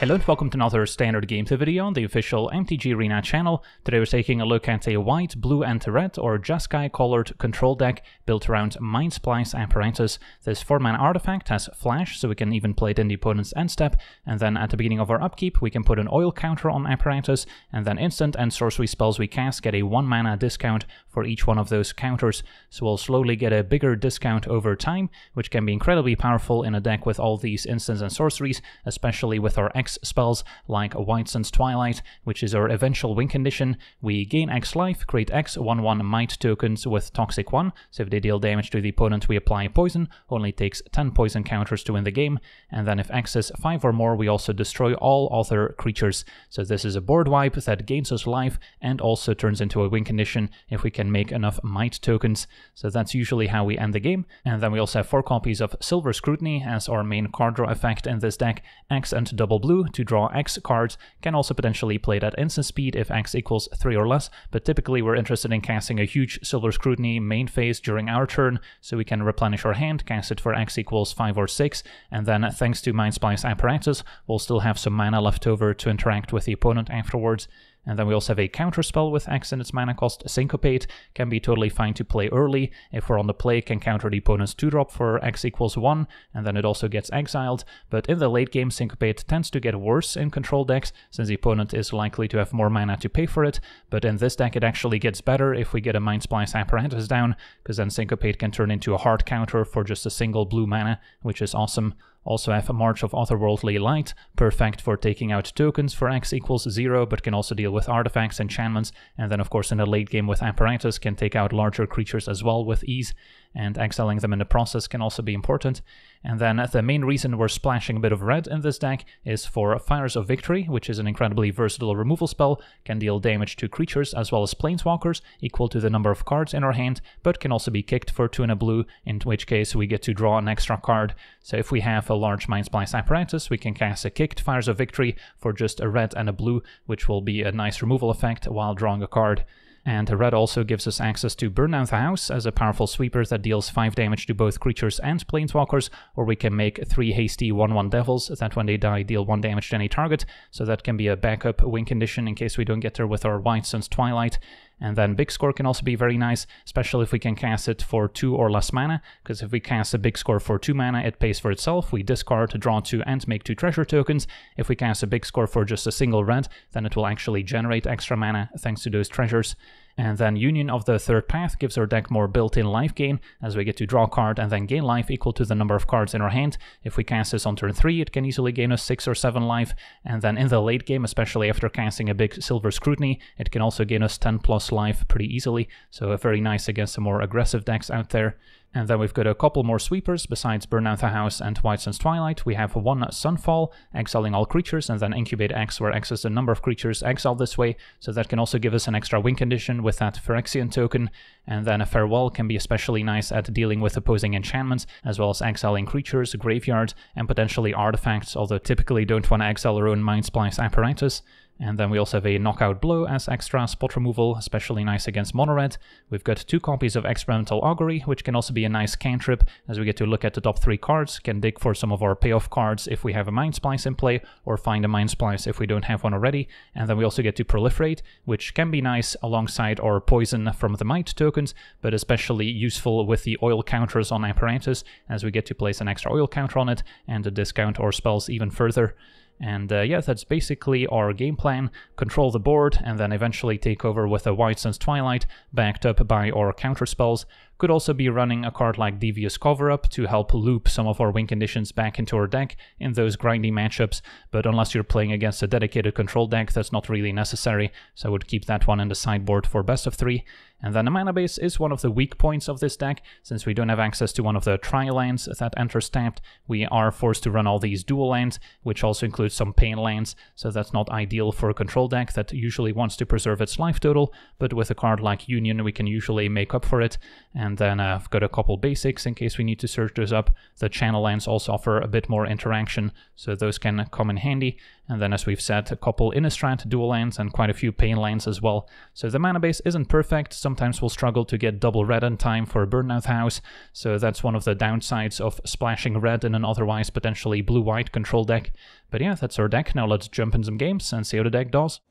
Hello and welcome to another standard gameplay video on the official MTG Arena channel. Today we're taking a look at a white, blue and red or Jeskai colored control deck built around Mindsplice Apparatus. This 4-mana artifact has flash, so we can even play it in the opponent's end step, and then at the beginning of our upkeep we can put an oil counter on Apparatus, and then instant and sorcery spells we cast get a 1-mana discount for each one of those counters. So we'll slowly get a bigger discount over time, which can be incredibly powerful in a deck with all these instants and sorceries, especially with our X spells like White Sun's Twilight, which is our eventual win condition. We gain X life, create X 1/1 might tokens with Toxic 1, so if they deal damage to the opponent we apply poison, only takes 10 poison counters to win the game, and then if X is 5 or more we also destroy all other creatures. So this is a board wipe that gains us life and also turns into a win condition if we can make enough might tokens. So that's usually how we end the game, and then we also have 4 copies of Silver Scrutiny as our main card draw effect in this deck. X and double blue to draw X cards, can also potentially play at instant speed if X equals 3 or less, but typically we're interested in casting a huge Silver Scrutiny main phase during our turn, so we can replenish our hand, cast it for X equals 5 or 6, and then thanks to Mindsplice Apparatus, we'll still have some mana left over to interact with the opponent afterwards. And then we also have a counter spell with X in its mana cost, Syncopate, can be totally fine to play early. If we're on the play, can counter the opponent's 2-drop for X equals 1, and then it also gets exiled. But in the late game, Syncopate tends to get worse in control decks, since the opponent is likely to have more mana to pay for it. But in this deck, it actually gets better if we get a Mindsplice Apparatus down, because then Syncopate can turn into a hard counter for just a single blue mana, which is awesome. Also have a March of Otherworldly Light, perfect for taking out tokens for X equals 0, but can also deal with artifacts, enchantments, and then of course in the late game with Apparatus can take out larger creatures as well with ease, and exiling them in the process can also be important. And then the main reason we're splashing a bit of red in this deck is for Fires of Victory, which is an incredibly versatile removal spell, can deal damage to creatures as well as planeswalkers, equal to the number of cards in our hand, but can also be kicked for 2 and a blue, in which case we get to draw an extra card. So if we have a large Mindsplice Apparatus, we can cast a kicked Fires of Victory for just a red and a blue, which will be a nice removal effect while drawing a card. And red also gives us access to Burn Down the House as a powerful sweeper that deals 5 damage to both creatures and planeswalkers, or we can make 3 hasty 1/1 devils that when they die deal 1 damage to any target, so that can be a backup win condition in case we don't get there with our White Sun's Twilight. And then Big Score can also be very nice, especially if we can cast it for 2 or less mana, because if we cast a Big Score for 2 mana, it pays for itself. We discard, draw 2, and make 2 treasure tokens. If we cast a Big Score for just a single red, then it will actually generate extra mana thanks to those treasures. And then Union of the Third Path gives our deck more built-in life gain, as we get to draw a card and then gain life equal to the number of cards in our hand. If we cast this on turn 3, it can easily gain us 6 or 7 life, and then in the late game, especially after casting a big Silver Scrutiny, it can also gain us 10 plus life pretty easily, so very nice against the more aggressive decks out there. And then we've got a couple more sweepers besides Burn Out the House and White Sun's Twilight. We have 1 Sunfall, exiling all creatures, and then Incubate X, where X is the number of creatures exiled this way, so that can also give us an extra win condition with that Phyrexian token. And then a Farewell can be especially nice at dealing with opposing enchantments, as well as exiling creatures, graveyards, and potentially artifacts, although typically don't want to exile our own Mindsplice Apparatus. And then we also have a Knockout Blow as extra spot removal, especially nice against mono-red. We've got 2 copies of Experimental Augury, which can also be a nice cantrip, as we get to look at the top 3 cards, can dig for some of our payoff cards if we have a Mindsplice in play, or find a Mindsplice if we don't have one already. And then we also get to Proliferate, which can be nice alongside our Poison from the Might tokens, but especially useful with the oil counters on Apparatus, as we get to place an extra oil counter on it, and to discount our spells even further. And yeah, that's basically our game plan. Control the board, and then eventually take over with a White Sun's Twilight, backed up by our counter spells. Could also be running a card like Devious Cover-Up to help loop some of our win conditions back into our deck in those grindy matchups, but unless you're playing against a dedicated control deck, that's not really necessary, so I would keep that one in the sideboard for best of 3. And then the mana base is one of the weak points of this deck, since we don't have access to one of the tri-lands that enters tapped. We are forced to run all these dual lands, which also includes some pain lands, so that's not ideal for a control deck that usually wants to preserve its life total, but with a card like Union we can usually make up for it. And And then I've got a couple basics in case we need to search those up. The channel lands also offer a bit more interaction, so those can come in handy. And then, as we've said, a couple Innistrad dual lands and quite a few Pain lands as well. So the mana base isn't perfect. Sometimes we'll struggle to get double red in time for a Burnout House, so that's one of the downsides of splashing red in an otherwise potentially blue-white control deck. But yeah, that's our deck. Now let's jump in some games and see how the deck does.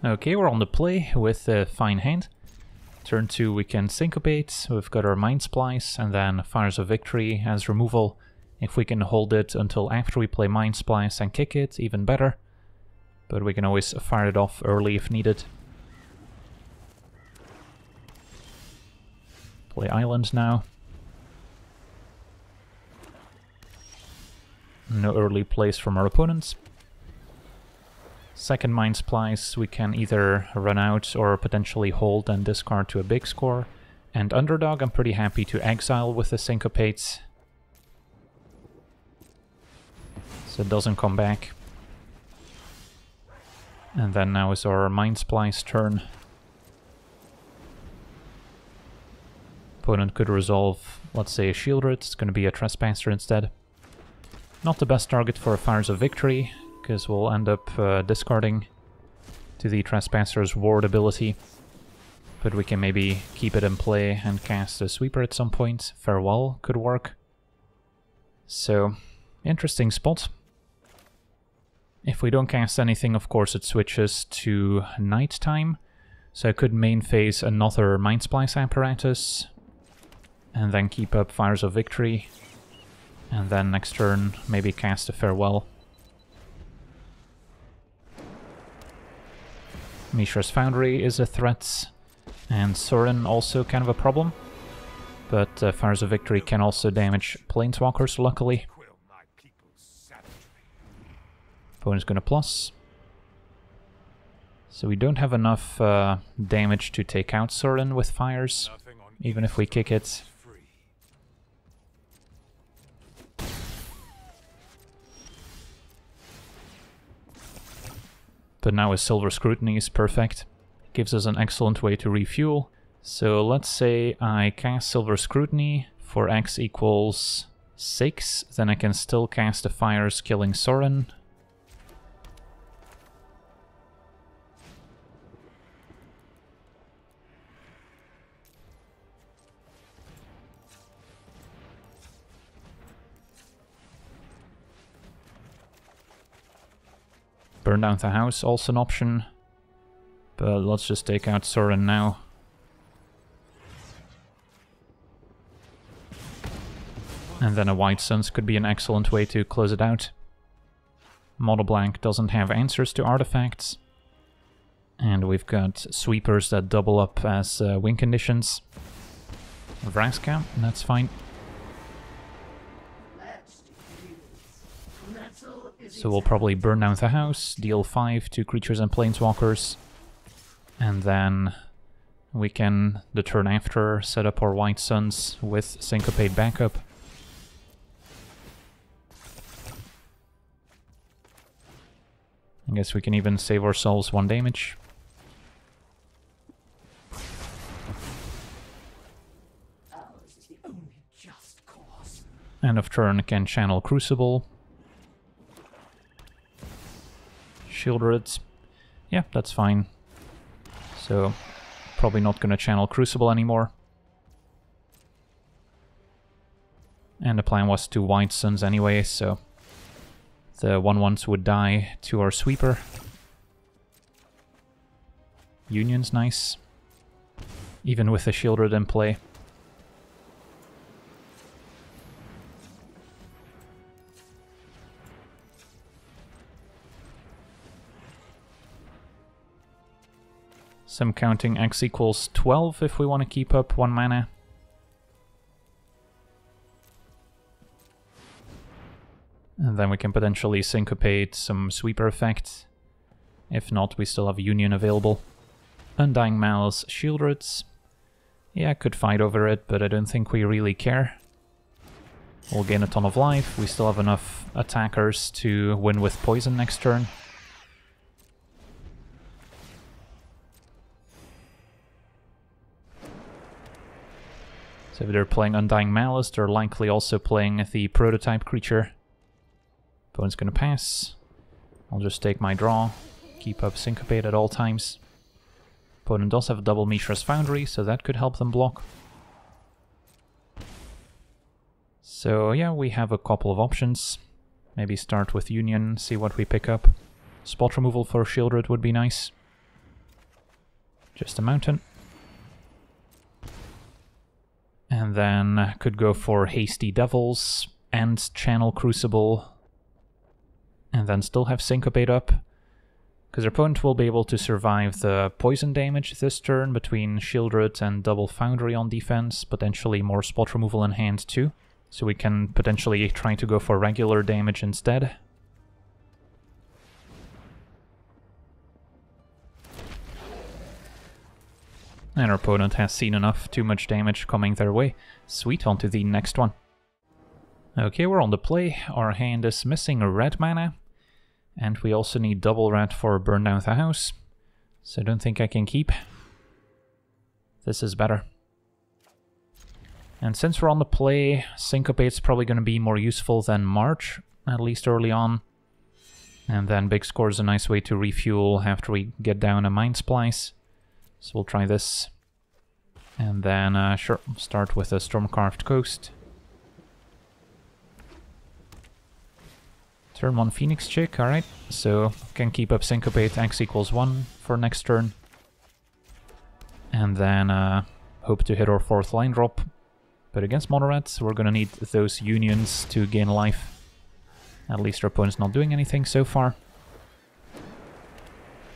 Okay, we're on the play with a fine hand. Turn 2 we can Syncopate, we've got our Mindsplice, and then Fires of Victory as removal. If we can hold it until after we play Mindsplice and kick it, even better. But we can always fire it off early if needed. Play Island now. No early plays from our opponents. Second Mindsplice, we can either run out or potentially hold and discard to a big score. And Underdog, I'm pretty happy to exile with the Syncopates, so it doesn't come back. And then now is our Mindsplice turn. Opponent could resolve, let's say, a Shieldred. It's going to be a Trespasser instead. Not the best target for Fires of Victory, because we'll end up discarding to the Trespasser's Ward ability. But we can maybe keep it in play and cast a Sweeper at some point. Farewell could work. So, interesting spot. If we don't cast anything, of course it switches to nighttime. So I could main phase another Mindsplice Apparatus, and then keep up Fires of Victory. And then next turn maybe cast a Farewell. Mishra's Foundry is a threat, and Sorin also kind of a problem. But Fires of Victory can also damage Planeswalkers, luckily. Opponent's gonna plus. So we don't have enough damage to take out Sorin with Fires, even if we kick it. But now a Silver Scrutiny is perfect. Gives us an excellent way to refuel. So let's say I cast Silver Scrutiny for X equals 6, then I can still cast the Fires killing Sorin. Burn down the house, also an option. But let's just take out Sorin now. And then a White Suns could be an excellent way to close it out. Mono Blank doesn't have answers to artifacts. And we've got Sweepers that double up as win conditions. Vraska, that's fine. So we'll probably burn down the house, deal 5 to creatures and planeswalkers, and then we can, the turn after, set up our White Suns with Syncopate backup. I guess we can even save ourselves 1 damage. End of turn can channel Crucible. Shieldred. Yeah, that's fine. So, probably not gonna channel Crucible anymore. And the plan was to White Suns anyway, so the 1/1s would die to our Sweeper. Union's nice, even with the Shieldred in play. So I'm counting X equals 12 if we want to keep up 1 mana. And then we can potentially Syncopate some Sweeper effect. If not, we still have Union available. Undying Malice, Shieldreds. Yeah, I could fight over it, but I don't think we really care. We'll gain a ton of life. We still have enough attackers to win with poison next turn. So if they're playing Undying Malice, they're likely also playing the prototype creature. Opponent's gonna pass. I'll just take my draw, keep up Syncopate at all times. Opponent does have a double Mishra's Foundry, so that could help them block. So yeah, we have a couple of options. Maybe start with Union, see what we pick up. Spot removal for Shieldred would be nice. Just a mountain. And then could go for Hasty Devils and Channel Crucible. And then still have Syncopate up. Because our opponent will be able to survive the poison damage this turn between Shieldred and Double Foundry on defense. Potentially more spot removal in hand too. So we can potentially try to go for regular damage instead. And our opponent has seen enough, too much damage coming their way. Sweet, on to the next one. Okay, we're on the play. Our hand is missing a red mana. And we also need double red for Burn Down the House. So I don't think I can keep. This is better. And since we're on the play, Syncopate's probably going to be more useful than March, at least early on. And then Big Score is a nice way to refuel after we get down a Mindsplice. So we'll try this. And then, sure, start with a Stormcarved Coast. Turn 1 Phoenix Chick, alright. So, can keep up Syncopate, X equals 1 for next turn. And then, hope to hit our 4th line drop. But against Mono Red, we're gonna need those unions to gain life. At least our opponent's not doing anything so far.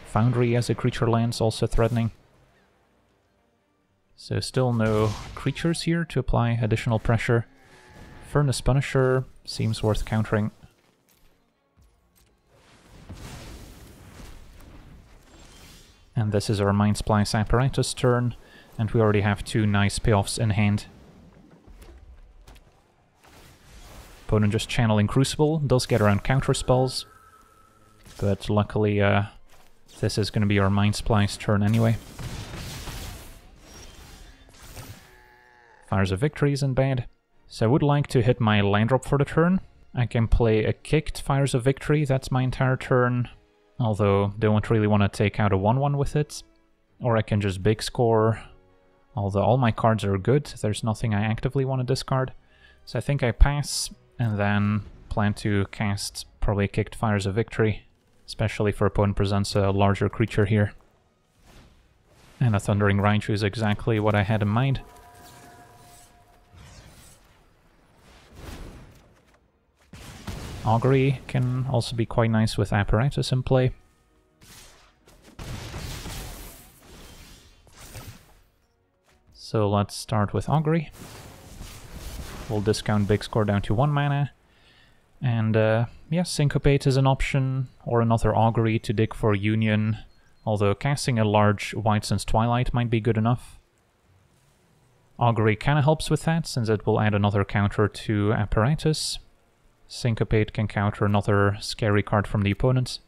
Foundry as a creature lands, also threatening. So still no creatures here to apply additional pressure. Furnace Punisher seems worth countering. And this is our Mindsplice Apparatus turn, and we already have 2 nice payoffs in hand. Opponent just channeling Crucible, does get around counter spells, but luckily this is going to be our Mindsplice turn anyway. Fires of Victory isn't bad. So I would like to hit my land drop for the turn. I can play a kicked Fires of Victory, that's my entire turn. Although, don't really want to take out a 1-1 with it. Or I can just Big Score. Although all my cards are good, there's nothing I actively want to discard. So I think I pass, and then plan to cast probably a kicked Fires of Victory. Especially if our opponent presents a larger creature here. And a Thundering Raichu is exactly what I had in mind. Augury can also be quite nice with Apparatus in play. So let's start with Augury. We'll discount Big Score down to 1 mana. And yeah, Syncopate is an option, or another Augury to dig for Union. Although casting a large White Sun's Twilight might be good enough. Augury kinda helps with that, since it will add another counter to Apparatus. Syncopate can counter another scary card from the opponent.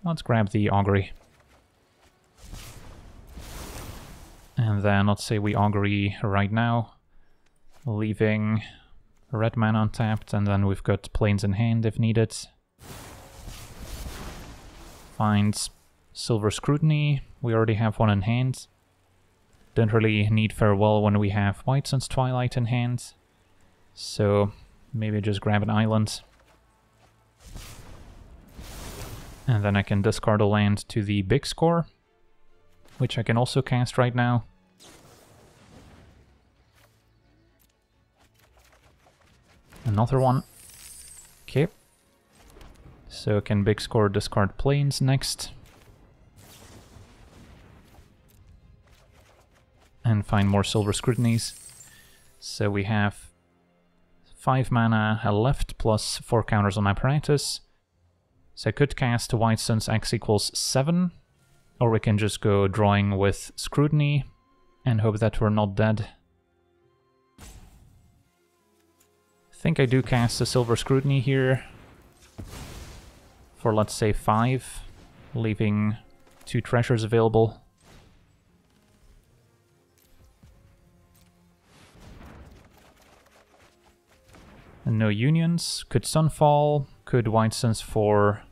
Let's grab the Augury. And then let's say we Augury right now, leaving red mana untapped, and then we've got Plains in hand if needed. Finds Silver Scrutiny, we already have one in hand. Don't really need Farewell when we have White Sun's Twilight in hand. So maybe just grab an island. And then I can discard a land to the Big Score, which I can also cast right now. Another one. Okay. So can Big Score discard Plains next. And find more Silver Scrutinies. So we have 5 mana left, plus 4 counters on Apparatus. So I could cast White Sun's X equals 7, or we can just go drawing with Scrutiny, and hope that we're not dead. I think I do cast a Silver Scrutiny here, for let's say 5, leaving 2 treasures available. No unions. Could Sunfall. Could White Suns for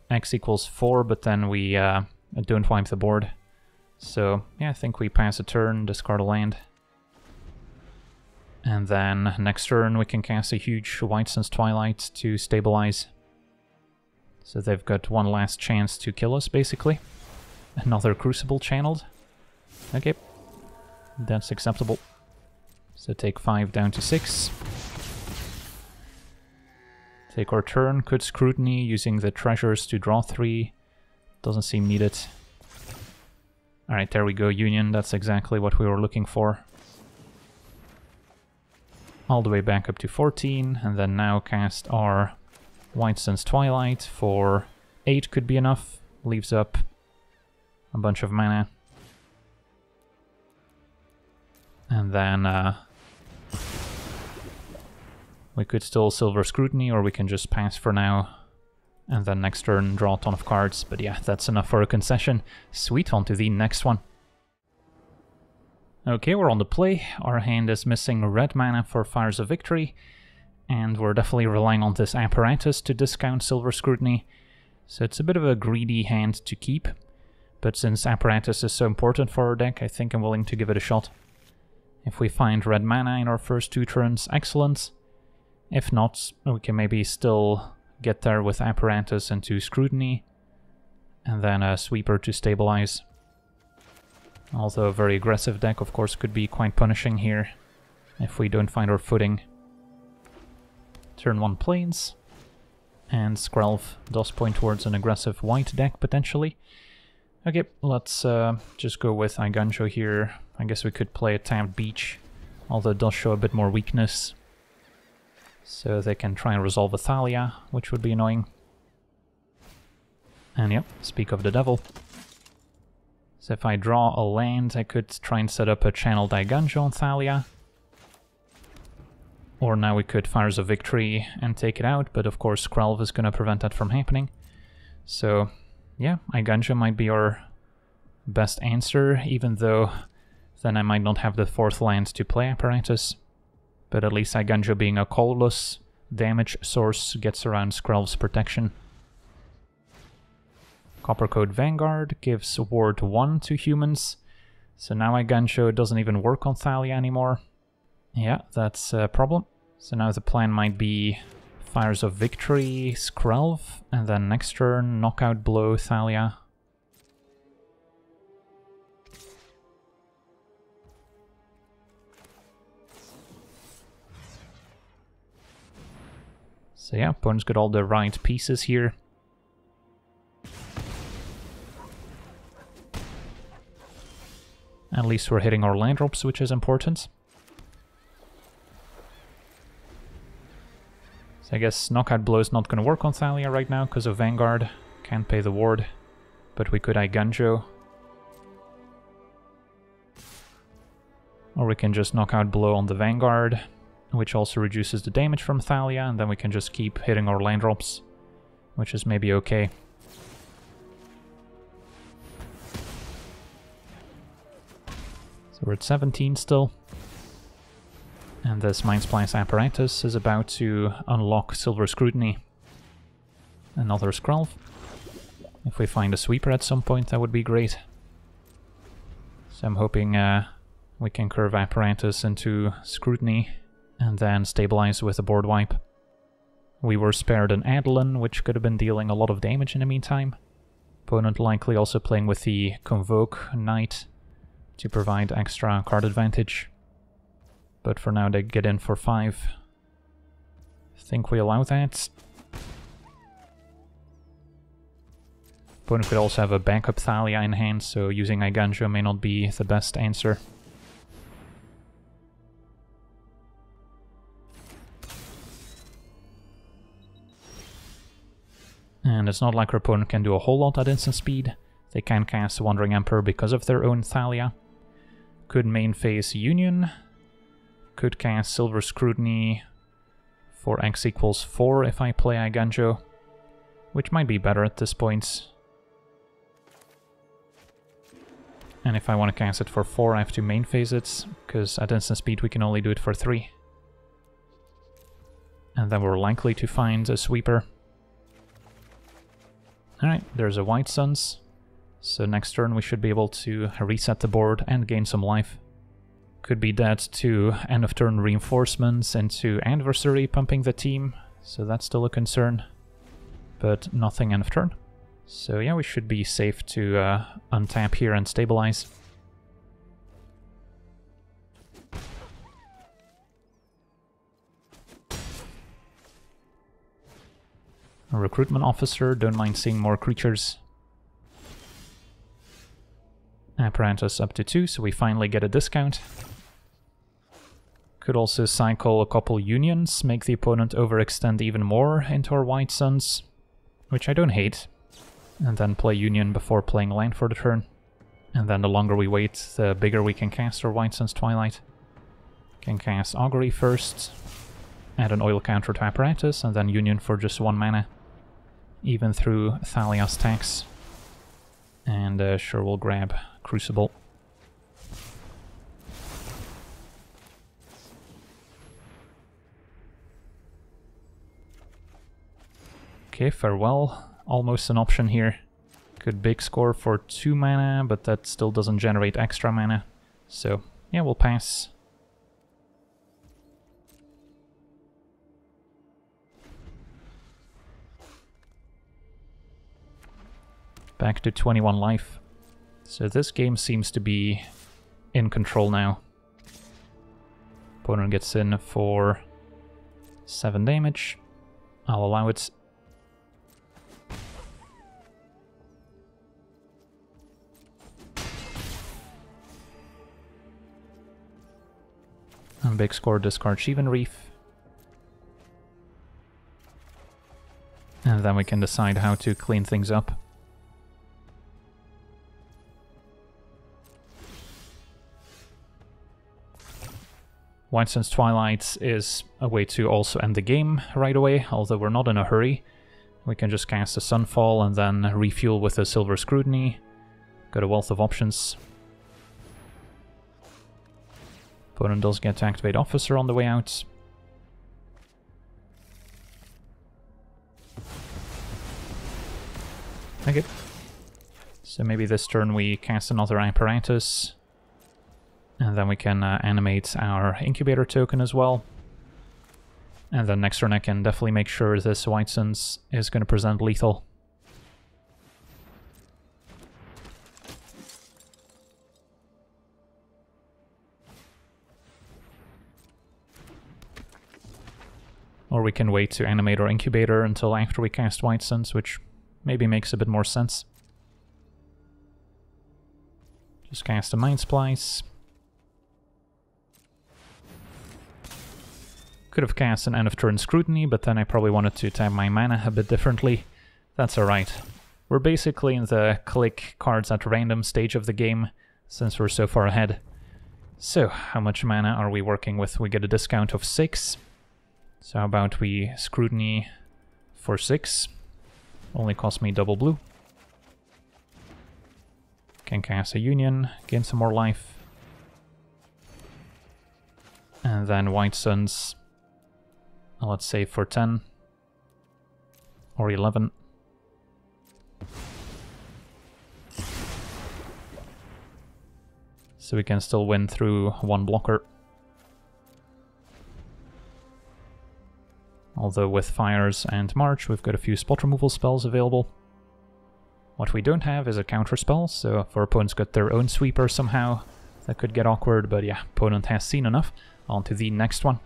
X equals 4, but then we don't wipe the board. So yeah, I think we pass a turn, discard a land. And then next turn we can cast a huge White Suns Twilight to stabilize. So they've got one last chance to kill us, basically. Another Crucible channeled. Okay, that's acceptable. So take 5 down to 6. Take our turn, could Scrutiny using the treasures to draw 3. Doesn't seem needed. Alright, there we go, Union, that's exactly what we were looking for. All the way back up to 14, and then now cast our White Suns Twilight for 8 could be enough. Leaves up a bunch of mana. And then we could still Silver Scrutiny, or we can just pass for now. And then next turn draw a ton of cards. But yeah, that's enough for a concession. Sweet, on to the next one. Okay, we're on the play. Our hand is missing red mana for Fires of Victory. And we're definitely relying on this Apparatus to discount Silver Scrutiny. So it's a bit of a greedy hand to keep. But since Apparatus is so important for our deck, I think I'm willing to give it a shot. If we find red mana in our first 2 turns, excellent. If not, we can maybe still get there with Apparatus into Scrutiny. And then a Sweeper to stabilize. Although a very aggressive deck, of course, could be quite punishing here if we don't find our footing. Turn 1 Plains. And Skrelv does point towards an aggressive white deck, potentially. Okay, let's just go with Eiganjo here. I guess we could play a tapped Beach, although it does show a bit more weakness. So they can try and resolve a Thalia, which would be annoying. And yep, speak of the devil. So if I draw a land, I could try and set up a channeled Eiganjo on Thalia. Or now we could Fires of Victory and take it out, but of course Skrelv is going to prevent that from happening. So yeah, Eiganjo might be our best answer, even though then I might not have the 4th land to play Apparatus. But at least Eiganjo being a colorless damage source gets around Skrelv's protection. Coppercoat Vanguard gives Ward 1 to humans. So now Eiganjo doesn't even work on Thalia anymore. Yeah, that's a problem. So now the plan might be Fires of Victory, Skrelv, and then next turn Knockout Blow, Thalia. So yeah, opponent's got all the right pieces here. At least we're hitting our land drops, which is important. So I guess Knockout Blow is not going to work on Thalia right now because of Vanguard. Can't pay the ward. But we could Eiganjo. Or we can just Knockout Blow on the Vanguard, which also reduces the damage from Thalia, and then we can just keep hitting our land drops, which is maybe okay. So we're at 17 still. And this Mindsplice Apparatus is about to unlock Silver Scrutiny. Another Skrelv. If we find a Sweeper at some point, that would be great. So I'm hoping we can curve Apparatus into Scrutiny and then stabilize with a board wipe. We were spared an Adeline, which could have been dealing a lot of damage in the meantime. Opponent likely also playing with the Convoke Knight to provide extra card advantage. But for now they get in for 5. I think we allow that. Opponent could also have a backup Thalia in hand, so using Eiganjo may not be the best answer. And it's not like our opponent can do a whole lot at instant speed. They can cast Wandering Emperor because of their own Thalia. Could main phase Union. Could cast Silver Scrutiny for X equals 4 if I play Eiganjo, which might be better at this point. And if I want to cast it for 4, I have to main phase it, because at instant speed we can only do it for 3. And then we're likely to find a sweeper. Alright, there's a White Suns. So next turn we should be able to reset the board and gain some life. Could be dead to end of turn reinforcements into adversary pumping the team, so that's still a concern. But nothing end of turn. So yeah, we should be safe to untap here and stabilize. A recruitment officer, don't mind seeing more creatures. Apparatus up to 2, so we finally get a discount. Could also cycle a couple unions, make the opponent overextend even more into our White Suns, which I don't hate. And then play union before playing land for the turn. And then the longer we wait, the bigger we can cast our White Suns Twilight. Can cast Augury first, add an oil counter to Apparatus, and then union for just 1 mana. Even through Thalia's Tax. And sure, we'll grab Crucible. Okay, Farewell. Almost an option here. Could big score for 2 mana, but that still doesn't generate extra mana. So, yeah, we'll pass. Back to 21 life. So this game seems to be in control now. Opponent gets in for 7 damage. I'll allow it. And big score, discard Sheevan Reef. And then we can decide how to clean things up. White Suns Twilight is a way to also end the game right away, although we're not in a hurry. We can just cast a Sunfall and then refuel with a Silver Scrutiny. Got a wealth of options. Opponent does get to activate Officer on the way out. Okay. So maybe this turn we cast another Apparatus. And then we can animate our Incubator token as well. And then next turn I can definitely make sure this White Suns is going to present lethal. Or we can wait to animate our Incubator until after we cast White Suns, which maybe makes a bit more sense. Just cast a Mindsplice. Could have cast an end of turn Scrutiny, but then I probably wanted to tap my mana a bit differently. That's alright. We're basically in the click cards at random stage of the game, since we're so far ahead. So, how much mana are we working with? We get a discount of 6. So how about we Scrutiny for 6? Only cost me double blue. Can cast a Union, gain some more life. And then White Suns, let's say for 10 or 11. So we can still win through one blocker. Although with Fires and March we've got a few spot removal spells available. What we don't have is a counter spell, so if our opponent's got their own sweeper somehow, that could get awkward, but yeah, opponent has seen enough. On to the next one.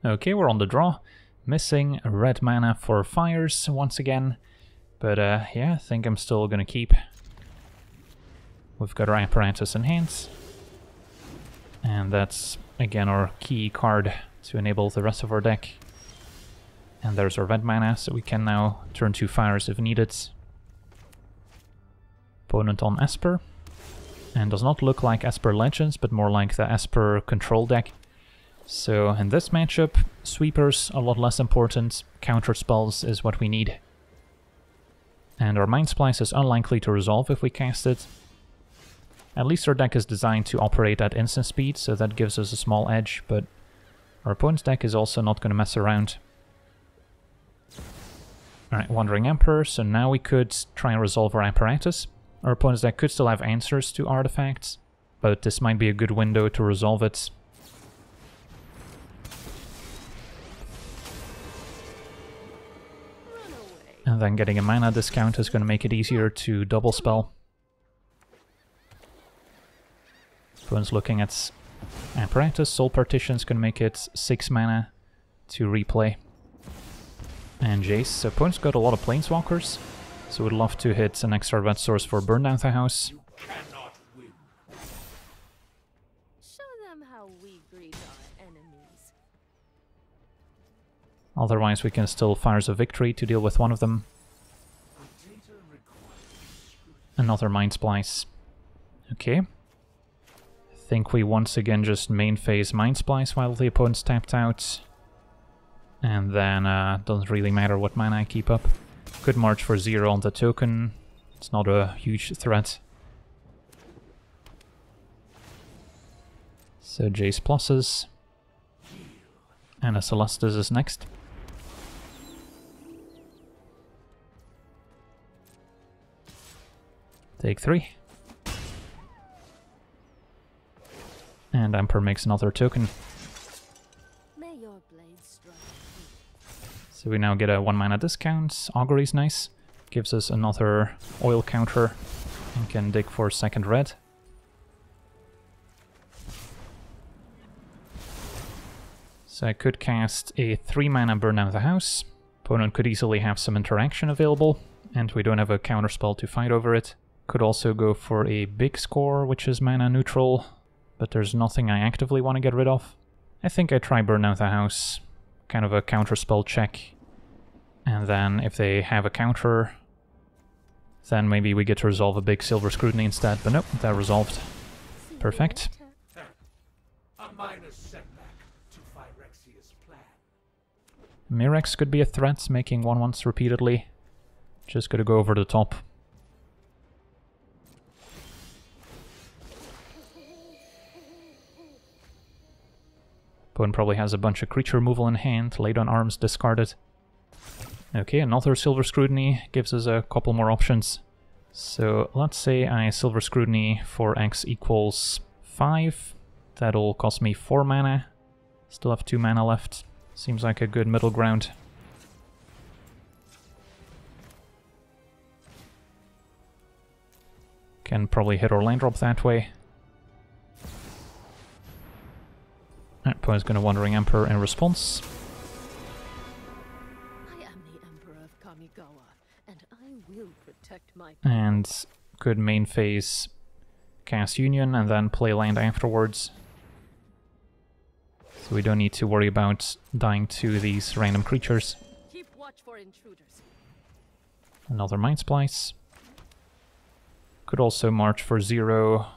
Okay, we're on the draw. Missing red mana for Fires once again, but yeah, I think I'm still gonna keep. We've got our Apparatus in hand, and that's again our key card to enable the rest of our deck. And there's our red mana, so we can now turn to Fires if needed. Opponent on Esper, and does not look like Esper Legends, but more like the Esper control deck. So in this matchup, sweepers a lot less important, counter spells is what we need. And our Mindsplice is unlikely to resolve if we cast it. At least our deck is designed to operate at instant speed, so that gives us a small edge, but Our opponent's deck is also not going to mess around. Alright, Wandering Emperor, so now we could try and resolve our apparatus. Our opponent's deck could still have answers to artifacts, but this might be a good window to resolve it. And then getting a mana discount is going to make it easier to double spell. Opponent's looking at Apparatus. Soul Partition is going to make it 6 mana to replay. And Jace. So opponent's got a lot of Planeswalkers, so would love to hit an extra red source for Burn Down the House. You cannot win. Show them how we greet our enemies. Otherwise we can still Fires of Victory to deal with one of them. Another Mindsplice. Okay. I think we once again just main phase Mindsplice while the opponent's tapped out. And then doesn't really matter what mana I keep up. Could march for 0 on the token. It's not a huge threat. So Jace pluses. And a Celestus is next. Take 3. And Emperor makes another token. May your blades strike. So we now get a 1 mana discount. Augury's nice. Gives us another oil counter and can dig for second red. So I could cast a 3 mana Burn Down the House. Opponent could easily have some interaction available, and we don't have a counterspell to fight over it. Could also go for a big score, which is mana neutral, but there's nothing I actively want to get rid of. I think I try Burn Down the House, kind of a counterspell check, and then if they have a counter, then maybe we get to resolve a big Silver Scrutiny instead, but nope, that resolved. Perfect. A minor setback to Phyrexia's plan. Mirrex could be a threat, making 1/1s repeatedly. Just gotta go over the top. Opponent probably has a bunch of creature removal in hand, laid on arms, discarded. Okay, another Silver Scrutiny gives us a couple more options. So let's say I Silver Scrutiny for X equals 5. That'll cost me 4 mana. Still have 2 mana left. Seems like a good middle ground. Can probably hit or land drop that way. Opponent's gonna Wandering Emperor in response. I am the Emperor of Kamigawa, and I will protect my And could main phase cast Union and then play land afterwards. So we don't need to worry about dying to these random creatures. keep watch for intruders. Another Mindsplice. Could also march for 0,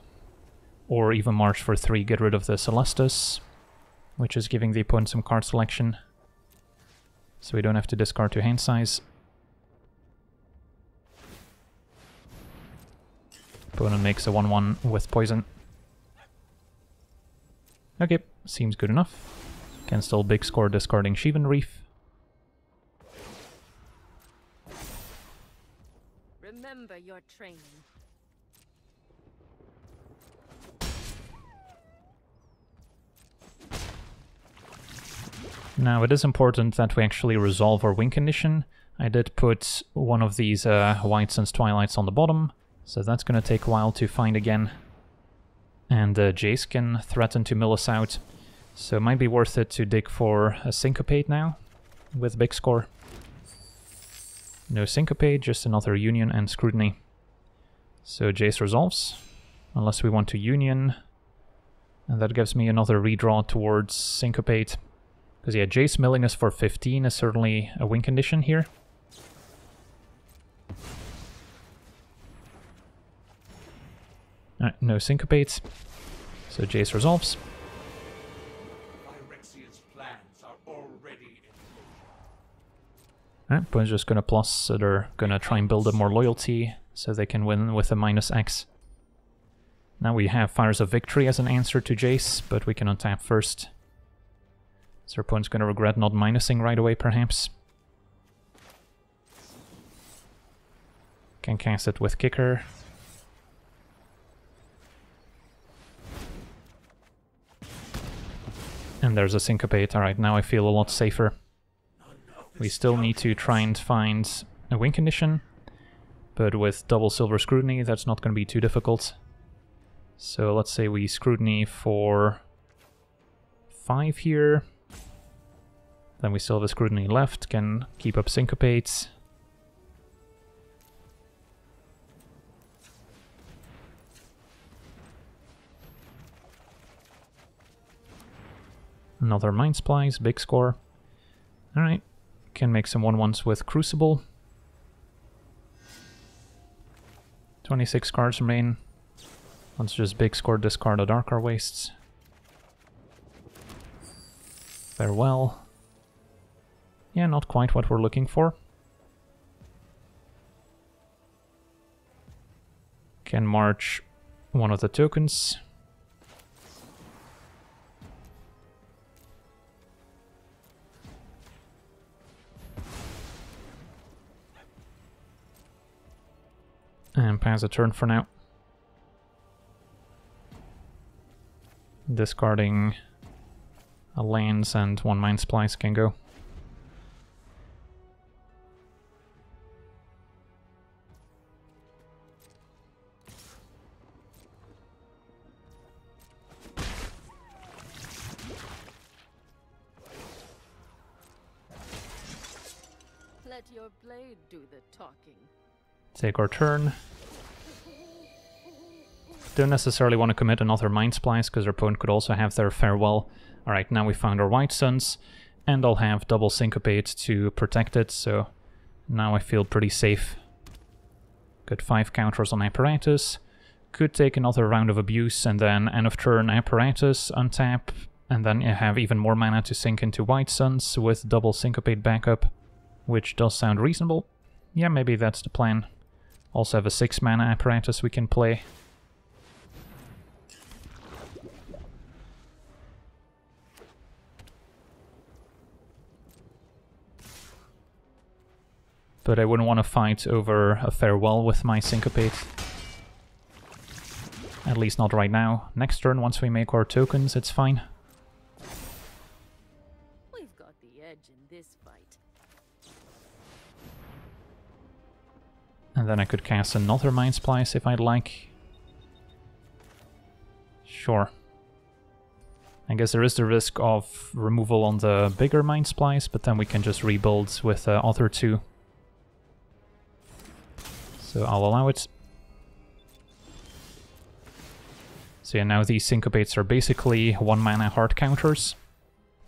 or even march for 3, get rid of the Celestus, which is giving the opponent some card selection, so we don't have to discard to hand size. Opponent makes a 1/1 with poison. Okay, seems good enough. Can still big score discarding Shivan Reef. Remember your training. Now it is important that we actually resolve our win condition. I did put one of these White Sun's Twilights on the bottom, so that's going to take a while to find again. And Jace can threaten to mill us out, so it might be worth it to dig for a Syncopate now, with big score. No Syncopate, just another Union and Scrutiny. So Jace resolves, unless we want to Union, and that gives me another redraw towards Syncopate. Because yeah, Jace milling us for 15 is certainly a win condition here. Alright, no Syncopates. So Jace resolves. Phyrexia's plans are already in motion. Alright, opponent's just gonna plus, so they're gonna try and build up more loyalty so they can win with a -X. Now we have Fires of Victory as an answer to Jace, but we can untap first. So our opponent's going to regret not minusing right away, perhaps. Can cast it with Kicker. And there's a Syncopate. Alright, now I feel a lot safer. We still need to try and find a win condition, but with double Silver Scrutiny, that's not going to be too difficult. So let's say we Scrutiny for 5 here. Then we still have a Scrutiny left, can keep up Syncopates. Another Mindsplice, big score. Alright, can make some 1/1s with Crucible. 26 cards remain. Let's just big score, discard the Darkar Wastes. Farewell. Yeah, not quite what we're looking for. Can march one of the tokens. And pass a turn for now. Discarding a lands and one Mindsplice can go. Let your blade do the talking. Take our turn. Don't necessarily want to commit another Mindsplice, because our opponent could also have their Farewell. Alright, now we found our White Suns, and I'll have double Syncopate to protect it, so now I feel pretty safe. Got 5 counters on Apparatus. Could take another round of abuse, and then end of turn Apparatus, untap, and then you have even more mana to sink into White Suns with double Syncopate backup, which does sound reasonable. Yeah, maybe that's the plan. Also have a 6 mana Apparatus we can play. But I wouldn't want to fight over a Farewell with my Syncopate. At least not right now. Next turn, once we make our tokens, it's fine. We've got the edge in this fight. And then I could cast another Mindsplice if I'd like. Sure. I guess there is the risk of removal on the bigger Mindsplice, but then we can just rebuild with the other 2. So I'll allow it. So yeah, now these Syncopates are basically 1 mana hard counters.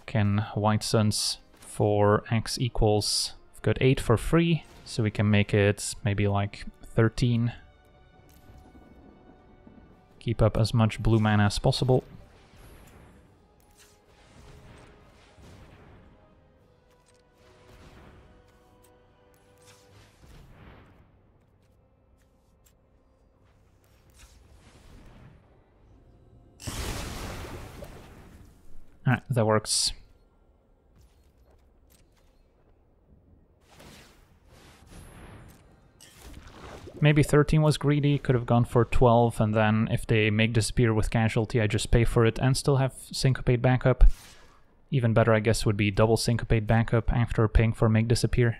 Can White Suns for X equals... I've got 8 for free, so we can make it maybe like 13. Keep up as much blue mana as possible. Alright, that works. Maybe 13 was greedy, could have gone for 12, and then if they make disappear with casualty, I just pay for it and still have Syncopate backup. Even better, I guess, would be double Syncopate backup after paying for make disappear.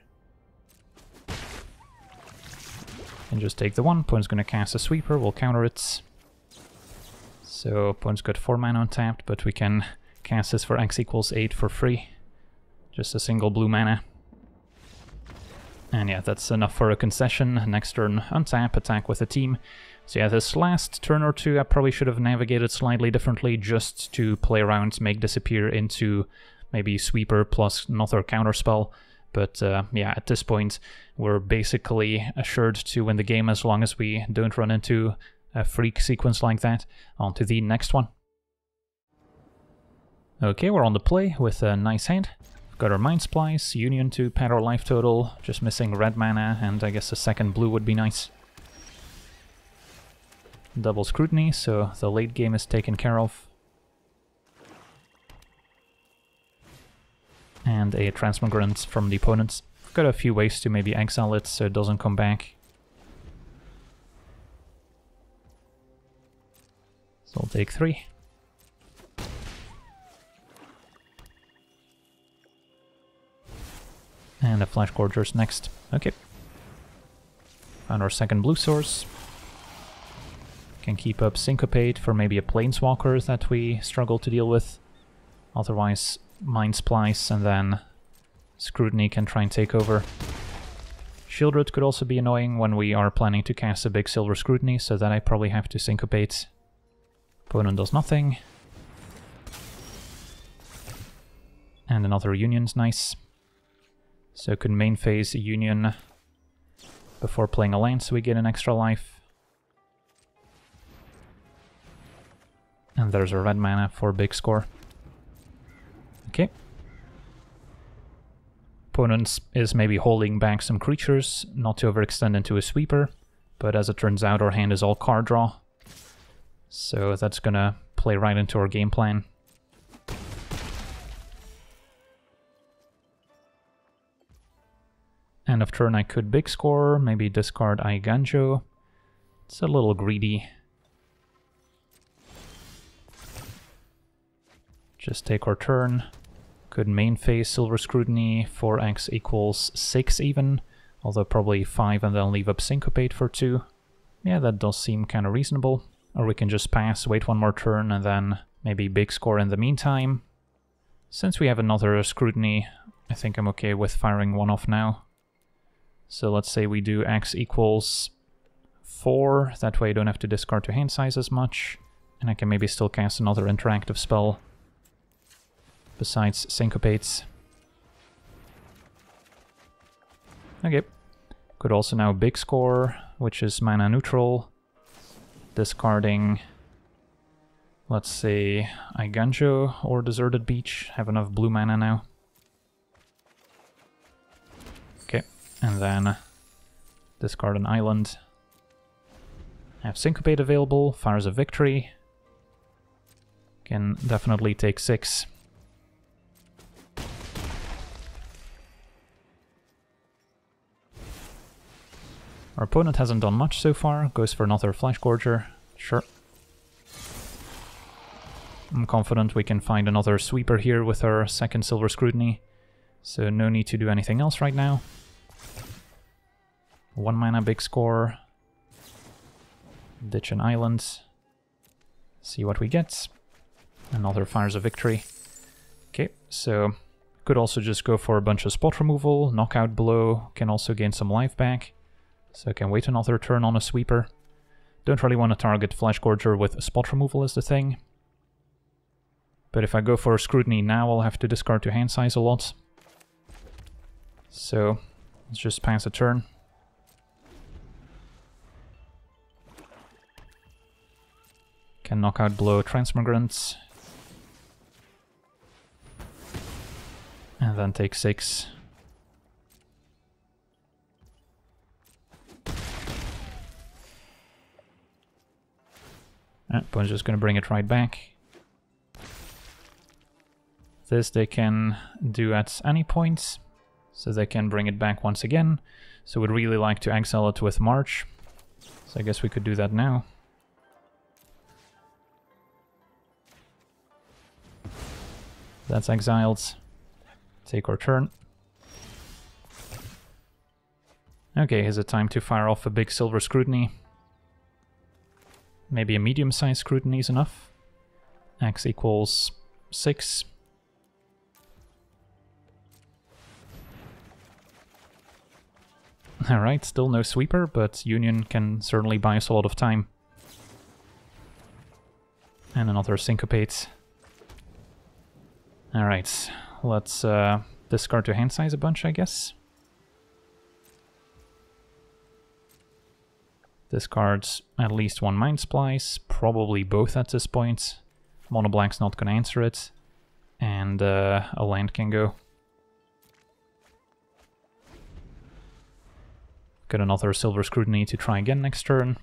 And just take the 1, opponent's gonna cast a sweeper, we'll counter it. So opponent's got 4 mana untapped, but we can cast this for X equals 8 for free. Just a single blue mana. And yeah, that's enough for a concession. Next turn, untap, attack with a team. So yeah, this last turn or 2 I probably should have navigated slightly differently just to play around, make disappear into maybe sweeper plus another counterspell. But yeah, at this point we're basically assured to win the game as long as we don't run into a freak sequence like that. On to the next one. Okay, we're on the play with a nice hand. Got our Mindsplice, Union to pad our life total, just missing red mana, and I guess a second blue would be nice. Double Scrutiny, so the late game is taken care of. and a Transmigrant from the opponent. We've got a few ways to maybe exile it so it doesn't come back. So I'll take 3. And a Flash Gorger's next. Okay. Found our second blue source. Can keep up Syncopate for maybe a Planeswalker that we struggle to deal with. Otherwise, Mindsplice and then Scrutiny can try and take over. Shieldred could also be annoying when we are planning to cast a big Silver Scrutiny, so that I probably have to Syncopate. Opponent does nothing. And another Union's nice. So could main phase a Union before playing a land so we get an extra life. And there's a red mana for big score. Okay. Opponent is maybe holding back some creatures, not to overextend into a sweeper, but as it turns out our hand is all card draw. So that's gonna play right into our game plan. End of turn I could big score, maybe discard Aiganjo. It's a little greedy. Just take our turn. Could main phase Silver Scrutiny, 4x equals 6 even, although probably 5 and then leave up Syncopate for 2. Yeah, that does seem kind of reasonable. Or we can just pass, wait one more turn, and then maybe big score in the meantime. Since we have another Scrutiny, I think I'm okay with firing one off now. So let's say we do x equals 4, that way I don't have to discard to hand size as much, and I can maybe still cast another interactive spell besides Syncopates. Okay. Could also now big score, which is mana neutral. Discarding, let's say, Aiganjo or Deserted Beach. Have enough blue mana now. Okay, and then discard an island. Have Syncopate available, Fires of Victory. Can definitely take 6. Our opponent hasn't done much so far, goes for another Flash Gorger, sure. I'm confident we can find another sweeper here with our second Silver Scrutiny, so no need to do anything else right now. 1 mana big score. Ditch an island. See what we get. Another Fires of Victory. Okay, so could also just go for a bunch of spot removal, knockout blow, can also gain some life back. So I can wait another turn on a sweeper. Don't really want to target Flash Gorger with spot removal as the thing. But if I go for a Scrutiny now, I'll have to discard to hand size a lot. So let's just pass a turn. Can knockout blow Transmigrants. And then take 6. Opponent's just going to bring it right back. This they can do at any point, so they can bring it back once again. So we'd really like to exile it with March. So I guess we could do that now. That's exiled. Take our turn. Okay, is it time to fire off a big Silver Scrutiny? Maybe a medium-sized Scrutiny is enough. X equals 6. Alright, still no sweeper, but Union can certainly buy us a lot of time. And another Syncopate. Alright, let's discard to hand size a bunch, I guess. Discards at least 1 Mindsplice, probably both at this point. Mono Black's not gonna answer it. And a land can go. Got another Silver Scrutiny to try again next turn.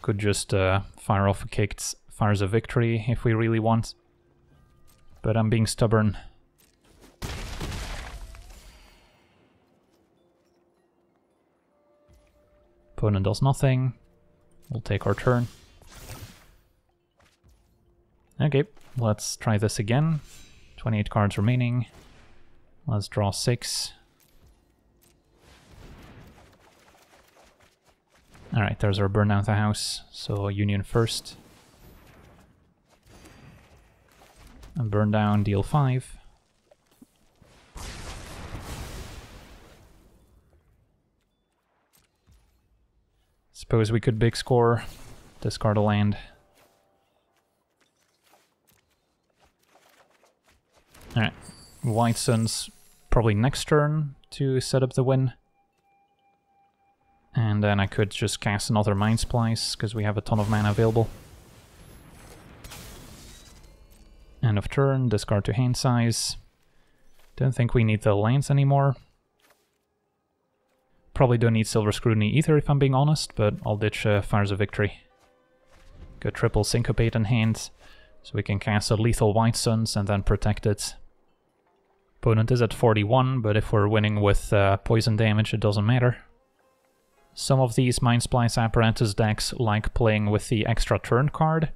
Could just fire off a kicked Fires of Victory if we really want. but I'm being stubborn. Opponent does nothing. We'll take our turn. Okay, let's try this again. 28 cards remaining. Let's draw 6. Alright, there's our burn down the house. So Union first. And burn down, deal 5. Suppose we could big score, discard a land. Alright, White Sun's probably next turn to set up the win. And then I could just cast another Mindsplice, because we have a ton of mana available. End of turn, discard to hand size. Don't think we need the lands anymore. Probably don't need Silver Scrutiny either, if I'm being honest, but I'll ditch Fires of Victory. Go triple Syncopate in hand, so we can cast a lethal White Suns and then protect it. Opponent is at 41, but if we're winning with poison damage, it doesn't matter. Some of these Mindsplice Apparatus decks like playing with the extra turn card,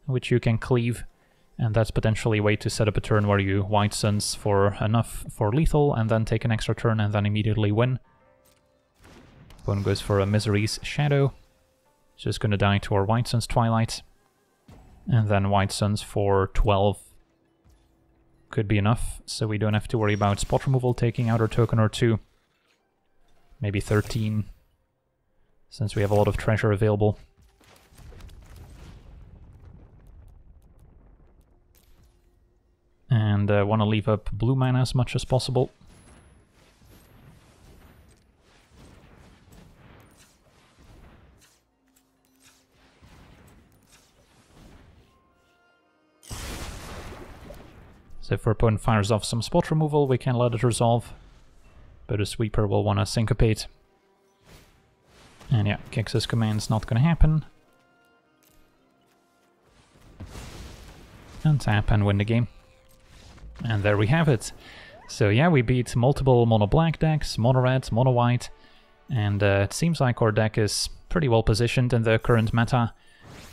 which you can cleave, and that's potentially a way to set up a turn where you White Suns for enough for lethal, and then take an extra turn and then immediately win. Opponent goes for a Misery's Shadow. Just gonna die to our White Suns Twilight. And then White Suns for 12. Could be enough, so we don't have to worry about spot removal taking out our token or 2. Maybe 13, since we have a lot of treasure available. And want to leave up blue mana as much as possible. So if our opponent fires off some spot removal, we can let it resolve. But a sweeper will want to syncopate. And yeah, Kix's command's not going to happen. Untap and win the game. And there we have it. So yeah, we beat multiple mono-black decks, mono-red, mono-white. And it seems like our deck is pretty well positioned in the current meta.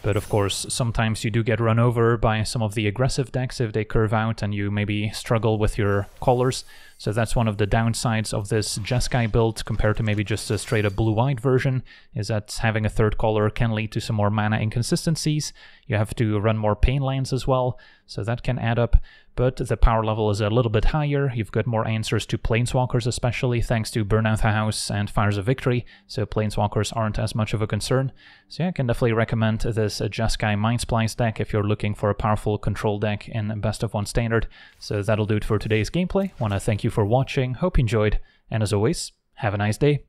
But of course, sometimes you do get run over by some of the aggressive decks if they curve out and you maybe struggle with your colors. So that's one of the downsides of this Jeskai build compared to maybe just a straight up blue-white version, is that having a third color can lead to some more mana inconsistencies. You have to run more pain lands as well, so that can add up. But the power level is a little bit higher. You've got more answers to Planeswalkers, especially thanks to Burn Out the House and Fires of Victory, so Planeswalkers aren't as much of a concern. So yeah, I can definitely recommend this Jeskai Mindsplice deck if you're looking for a powerful control deck in Best of 1 Standard. So that'll do it for today's gameplay. Want to thank you for watching, hope you enjoyed, and as always, have a nice day.